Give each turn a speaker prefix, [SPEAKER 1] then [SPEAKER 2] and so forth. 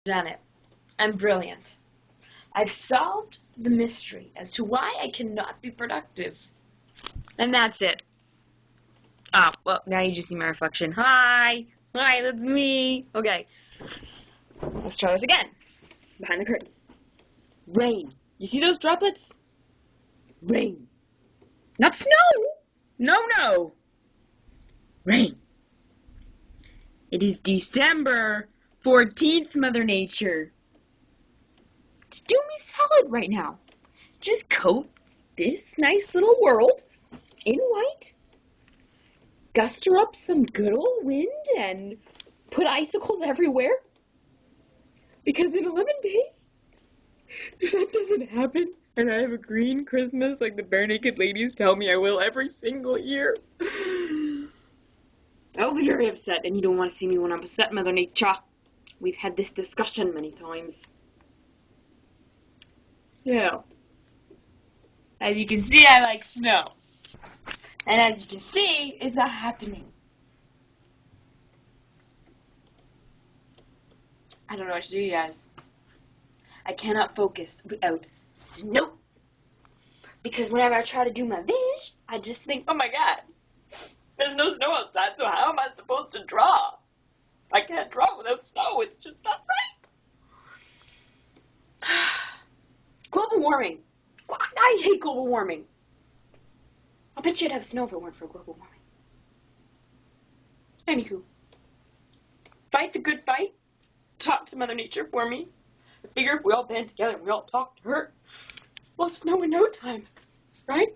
[SPEAKER 1] done it. I'm brilliant. I've solved the mystery as to why I cannot be productive. And that's it. Oh, well, now you just see my reflection. Hi! Hi, that's me! Okay. Let's try this again. Behind the curtain. Rain. You see those droplets? Rain. Not snow! No. Rain. It is December 14th, Mother Nature. Just do me solid right now. Just coat this nice little world in white, guster up some good old wind, and put icicles everywhere. Because in 11 days, if that doesn't happen, and I have a green Christmas like the Bare Naked Ladies tell me I will every single year, I'll be very upset, and you don't want to see me when I'm upset, Mother Nature. We've had this discussion many times. So, as you can see, I like snow. And as you can see, it's a happening. I don't know what to do, you guys. I cannot focus without snow. Because whenever I try to do my vision, I just think, oh my god, there's no snow outside, so how am I supposed to draw? I can't draw without snow, it's just not right. Global warming. I hate global warming. I bet you'd have snow if it weren't for global warming. Anywho, fight the good fight. Talk to Mother Nature for me. I figure if we all band together and we all talk to her, we'll have snow in no time, right?